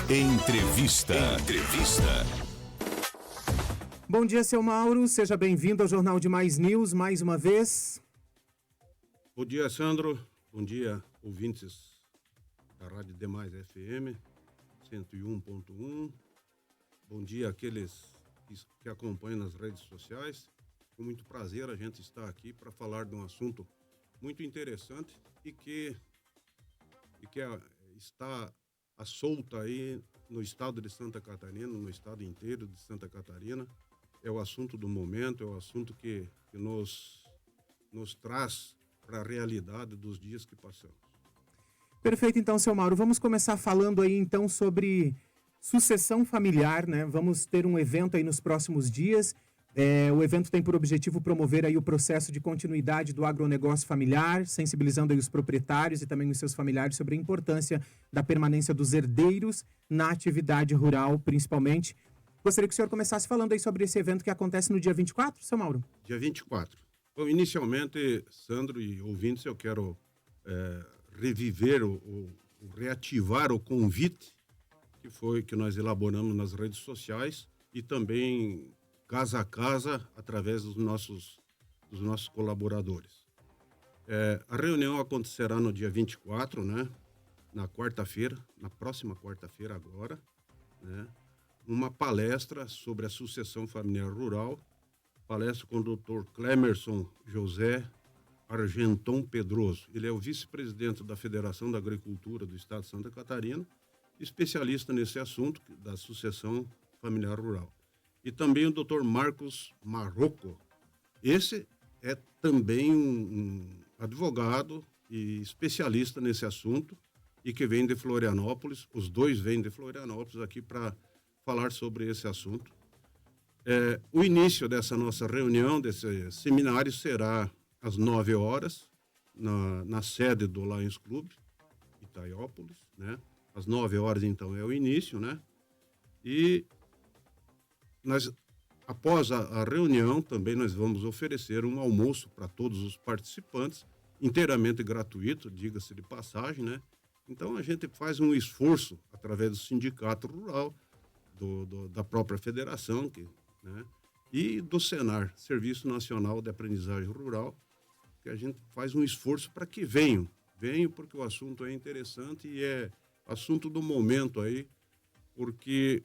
Entrevista. Bom dia, seu Mauro. Seja bem-vindo ao Jornal de Mais News, mais uma vez. Bom dia, Sandro. Bom dia, ouvintes da Rádio Demais FM 101.1. Bom dia àqueles que acompanham nas redes sociais. Com muito prazer a gente está aqui para falar de um assunto muito interessante e que está à solta aí no estado de Santa Catarina, no estado inteiro de Santa Catarina. É o assunto do momento, é o assunto que nos traz para a realidade dos dias que passamos. Perfeito, então, seu Mauro. Vamos começar falando aí, então, sobre sucessão familiar, né? Vamos ter um evento aí nos próximos dias. O evento tem por objetivo promover aí o processo de continuidade do agronegócio familiar, sensibilizando aí os proprietários e também os seus familiares sobre a importância da permanência dos herdeiros na atividade rural, principalmente. Gostaria que o senhor começasse falando aí sobre esse evento que acontece no dia 24, seu Mauro. Dia 24. Bom, inicialmente, Sandro e ouvintes, eu quero reviver reativar o convite que nós elaboramos nas redes sociais e também casa a casa, através dos nossos colaboradores. A reunião acontecerá no dia 24, né? Na próxima quarta-feira agora, né? Uma palestra sobre a sucessão familiar rural, palestra com o Dr. Clemerson José Argenton Pedroso. Ele é o vice-presidente da Federação da Agricultura do Estado de Santa Catarina, especialista nesse assunto da sucessão familiar rural. E também o Dr. Marcos Marroco. Esse é também um advogado e especialista nesse assunto e que vem de Florianópolis. Os dois vêm de Florianópolis aqui para falar sobre esse assunto. O início dessa nossa reunião, desse seminário, será às 9 horas, na sede do Lions Club, Itaiópolis, né? Às 9 horas, então, é o início, né? E após a reunião, também nós vamos oferecer um almoço para todos os participantes, inteiramente gratuito, diga-se de passagem, né? Então, a gente faz um esforço, através do Sindicato Rural, da própria federação, né? E do Senar, Serviço Nacional de Aprendizagem Rural, que a gente faz um esforço para que venham porque o assunto é interessante e é assunto do momento aí, porque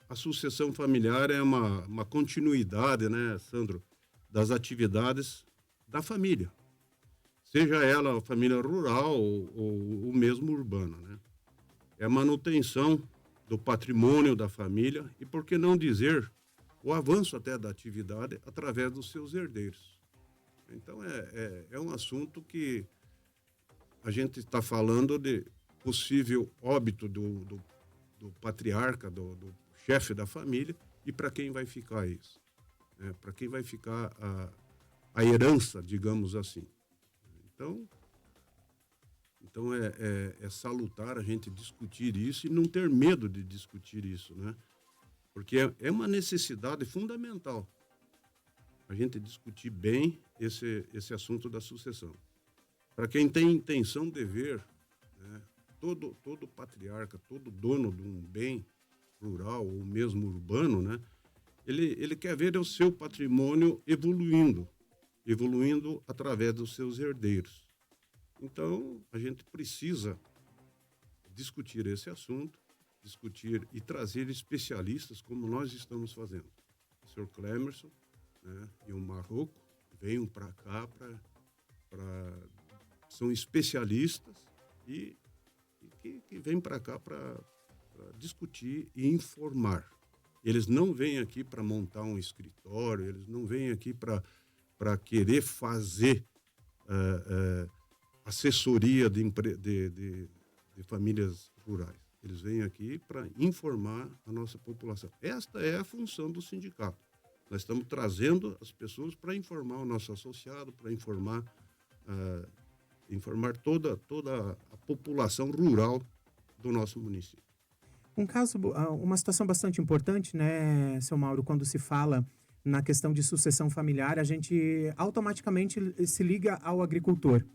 a sucessão familiar é uma continuidade, né, Sandro, das atividades da família, seja ela a família rural ou mesmo urbana, né? É a manutenção do patrimônio da família e, por que não dizer, o avanço até da atividade através dos seus herdeiros. Então, é um assunto que a gente está falando de possível óbito do patriarca, do chefe da família, e para quem vai ficar isso? Para quem vai ficar a herança, digamos assim. Então é salutar a gente discutir isso e não ter medo de discutir isso, né? Porque é uma necessidade fundamental a gente discutir bem esse assunto da sucessão. Para quem tem intenção de ver, né, todo patriarca, todo dono de um bem rural ou mesmo urbano, né, ele quer ver o seu patrimônio evoluindo através dos seus herdeiros. Então, a gente precisa discutir esse assunto, discutir e trazer especialistas como nós estamos fazendo. O senhor Clemerson, né, e o Marroco venham para cá, são especialistas e que vêm para cá para discutir e informar. Eles não vêm aqui para montar um escritório, eles não vêm aqui para querer fazer assessoria de famílias rurais. Eles vêm aqui para informar a nossa população. Esta é a função do sindicato. Nós estamos trazendo as pessoas para informar o nosso associado, para informar toda a população rural do nosso município. Uma situação bastante importante, né, seu Mauro, quando se fala na questão de sucessão familiar, a gente automaticamente se liga ao agricultor.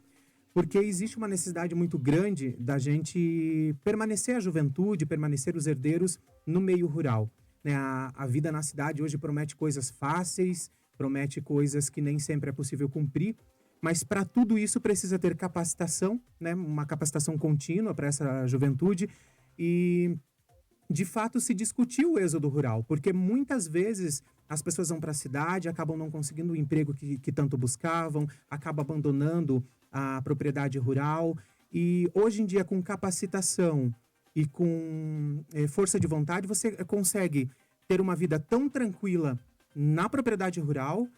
porque existe uma necessidade muito grande da gente permanecer a juventude, permanecer os herdeiros no meio rural, né? A vida na cidade hoje promete coisas fáceis, promete coisas que nem sempre é possível cumprir, mas para tudo isso precisa ter capacitação, né? Uma capacitação contínua para essa juventude e de fato se discutiu o êxodo rural, porque muitas vezes as pessoas vão para a cidade, acabam não conseguindo o emprego que tanto buscavam, acabam abandonando a propriedade rural. E hoje em dia, com capacitação e com força de vontade, você consegue ter uma vida tão tranquila na propriedade rural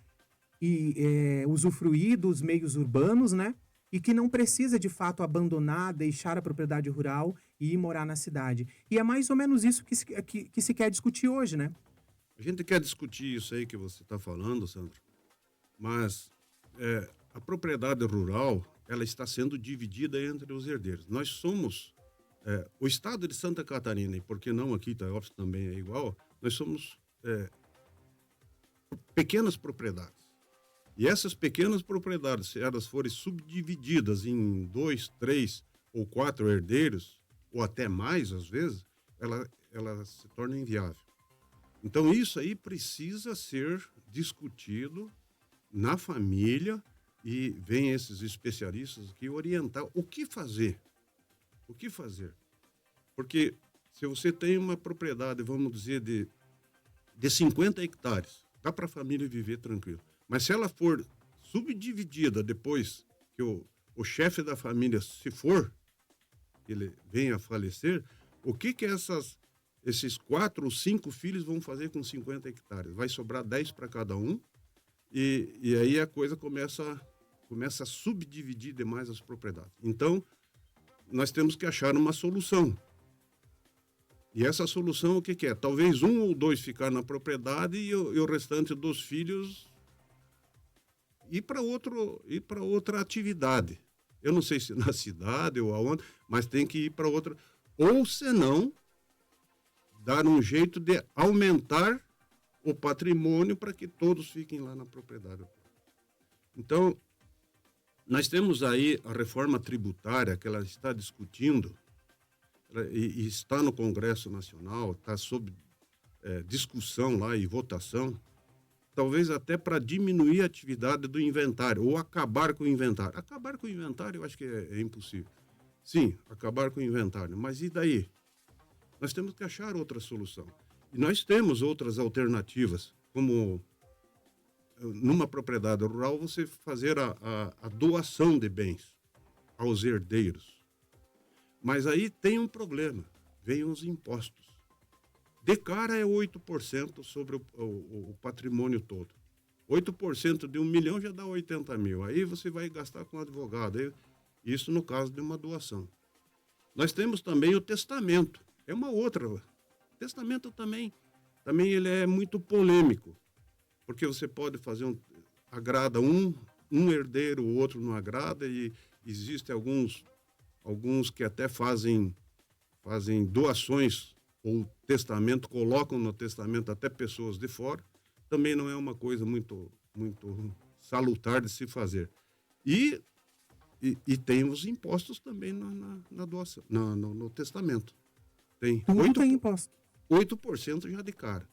e usufruir dos meios urbanos, né? E que não precisa, de fato, abandonar, deixar a propriedade rural e ir morar na cidade. E é mais ou menos isso que se quer discutir hoje, né? A gente quer discutir isso aí que você está falando, Sandro, mas a propriedade rural, ela está sendo dividida entre os herdeiros. Nós somos, o estado de Santa Catarina, e por que não aqui, Itaúna também é igual, nós somos pequenas propriedades. E essas pequenas propriedades, se elas forem subdivididas em 2, 3 ou 4 herdeiros, ou até mais às vezes, ela se torna inviável. Então isso aí precisa ser discutido na família e vem esses especialistas aqui orientar o que fazer. O que fazer? Porque se você tem uma propriedade, vamos dizer, de 50 hectares, dá para a família viver tranquilo. Mas se ela for subdividida depois que o chefe da família se for, ele venha a falecer, o que esses 4 ou 5 filhos vão fazer com 50 hectares? Vai sobrar 10 para cada um e aí a coisa começa a subdividir demais as propriedades. Então, nós temos que achar uma solução. E essa solução o que é? Talvez 1 ou 2 ficar na propriedade e o restante dos filhos ir para outra atividade. Eu não sei se na cidade ou aonde, mas tem que ir para outra. Ou, senão, dar um jeito de aumentar o patrimônio para que todos fiquem lá na propriedade. Então, nós temos aí a reforma tributária que ela está discutindo e está no Congresso Nacional, está sob discussão lá e votação, talvez até para diminuir a atividade do inventário, ou acabar com o inventário. Acabar com o inventário eu acho que é impossível. Sim, acabar com o inventário, mas e daí? Nós temos que achar outra solução. E nós temos outras alternativas, como numa propriedade rural você fazer a doação de bens aos herdeiros. Mas aí tem um problema, vem os impostos. De cara é 8% sobre o patrimônio todo. 8% de 1 milhão já dá 80 mil. Aí você vai gastar com advogado. Isso no caso de uma doação. Nós temos também o testamento. É uma outra. O testamento também ele é muito polêmico. Porque você pode fazer agrada um herdeiro, o outro não agrada. E existem alguns que até fazem doações ou testamento, colocam no testamento até pessoas de fora, também não é uma coisa muito, muito salutar de se fazer. E tem os impostos também na doação, no testamento. Tem Tudo tem imposto. 8% já de cara.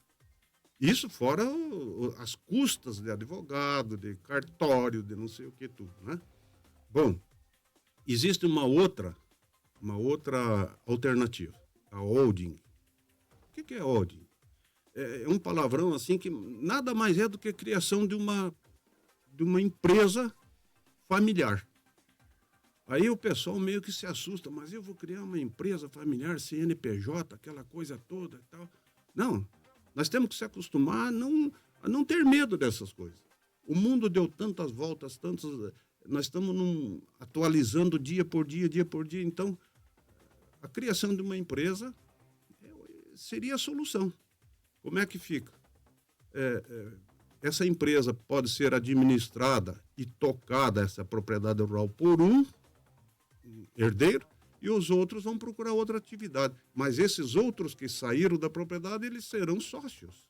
Isso fora as custas de advogado, de cartório, de não sei o que tudo, né? Bom, existe uma outra alternativa, a holding. O que é holding? É um palavrão assim que nada mais é do que a criação de uma empresa familiar. Aí o pessoal meio que se assusta, mas eu vou criar uma empresa familiar, CNPJ, aquela coisa toda e tal. Não, nós temos que se acostumar a não ter medo dessas coisas. O mundo deu tantas voltas, nós estamos atualizando dia por dia, então a criação de uma empresa seria a solução. Como é que fica? Essa empresa pode ser administrada e tocada, essa propriedade rural, por um herdeiro, e os outros vão procurar outra atividade. Mas esses outros que saíram da propriedade, eles serão sócios.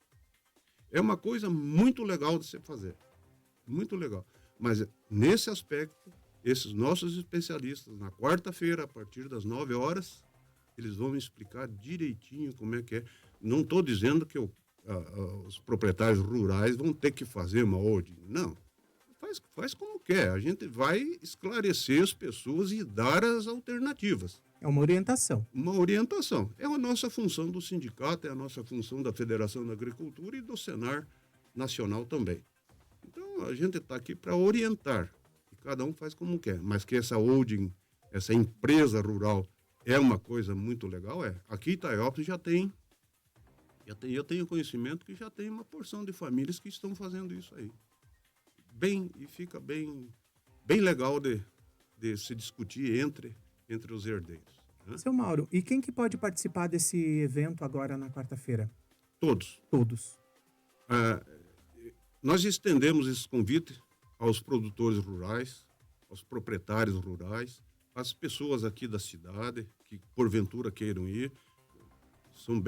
É uma coisa muito legal de se fazer. Muito legal. Mas nesse aspecto, esses nossos especialistas, na quarta-feira, a partir das 9 horas, eles vão me explicar direitinho como é que é. Não estou dizendo que os proprietários rurais vão ter que fazer uma holding. Não. Faz como quer. A gente vai esclarecer as pessoas e dar as alternativas. É uma orientação. Uma orientação. É a nossa função do sindicato, é a nossa função da Federação da Agricultura e do Senar Nacional também. Então, a gente está aqui para orientar. E cada um faz como quer. Mas que essa holding, essa empresa rural, é uma coisa muito legal, é. Aqui em Itaiópolis eu tenho conhecimento que já tem uma porção de famílias que estão fazendo isso aí. E fica bem legal de se discutir entre os herdeiros. Né? Seu Mauro, e quem que pode participar desse evento agora na quarta-feira? Todos. Todos. Nós estendemos esse convite aos produtores rurais, aos proprietários rurais, às pessoas aqui da cidade que porventura queiram ir, são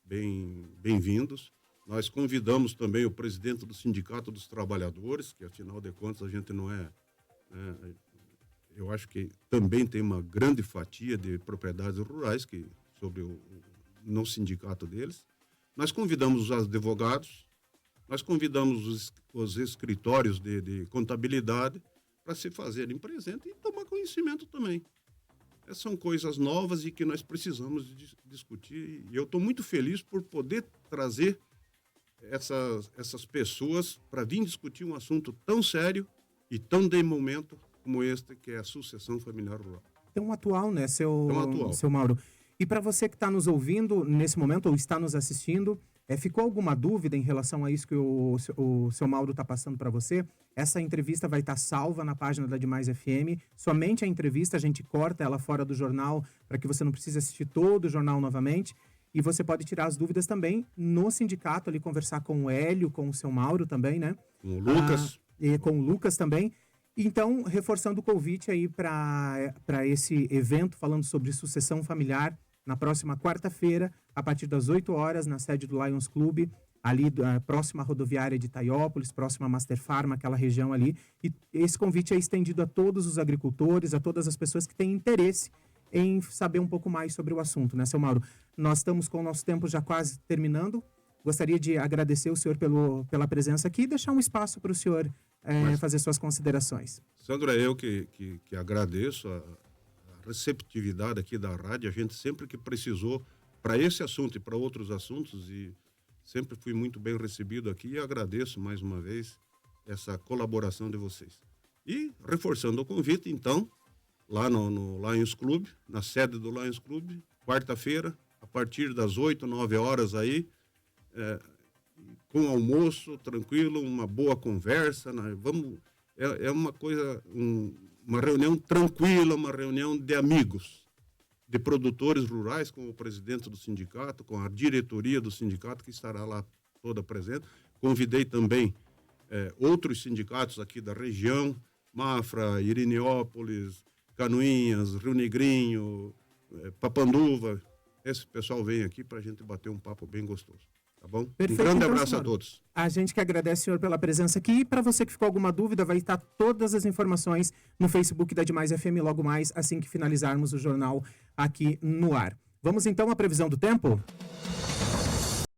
bem-vindos. Nós convidamos também o presidente do Sindicato dos Trabalhadores, que afinal de contas a gente não é, eu acho que também tem uma grande fatia de propriedades rurais no sindicato deles. Nós convidamos os advogados, nós convidamos os escritórios de contabilidade para se fazerem presente e tomar conhecimento também. Essas são coisas novas e que nós precisamos discutir. E eu estou muito feliz por poder trazer essas pessoas para vir discutir um assunto tão sério e tão de momento como este, que é a sucessão familiar rural. Tão atual, né, Tão atual. seu Mauro? E para você que está nos ouvindo nesse momento ou está nos assistindo, ficou alguma dúvida em relação a isso que o seu Mauro está passando para você? Essa entrevista vai estar salva na página da Demais FM. Somente a entrevista, a gente corta ela fora do jornal para que você não precise assistir todo o jornal novamente. E você pode tirar as dúvidas também no sindicato, ali conversar com o Hélio, com o seu Mauro também, né? Com o Lucas. E com o Lucas também. Então, reforçando o convite aí para esse evento falando sobre sucessão familiar, na próxima quarta-feira, a partir das 8 horas, na sede do Lions Club, ali próxima à rodoviária de Itaiópolis, próxima à Master Farm, aquela região ali. E esse convite é estendido a todos os agricultores, a todas as pessoas que têm interesse em saber um pouco mais sobre o assunto, né, seu Mauro? Nós estamos com o nosso tempo já quase terminando. Gostaria de agradecer o senhor pela presença aqui e deixar um espaço para o senhor fazer suas considerações. Sandro, é eu que agradeço a receptividade aqui da rádio. A gente sempre que precisou para esse assunto e para outros assuntos, e sempre fui muito bem recebido aqui, e agradeço mais uma vez essa colaboração de vocês. E reforçando o convite, então, lá no Lions Club, na sede do Lions Club, quarta-feira, a partir das 8, 9 horas aí, com almoço tranquilo, uma boa conversa, né? É uma coisa, uma reunião tranquila, uma reunião de amigos, de produtores rurais, com o presidente do sindicato, com a diretoria do sindicato, que estará lá toda presente. Convidei também outros sindicatos aqui da região, Mafra, Irineópolis, Canoinhas, Rio Negrinho, Papanduva. Esse pessoal vem aqui para a gente bater um papo bem gostoso. Tá bom? Perfeito, Um grande então, abraço senhor. a todos. A gente que agradece, senhor, pela presença aqui. E para você que ficou alguma dúvida, vai estar todas as informações no Facebook da Demais FM logo mais, assim que finalizarmos o jornal aqui no ar. Vamos então à previsão do tempo?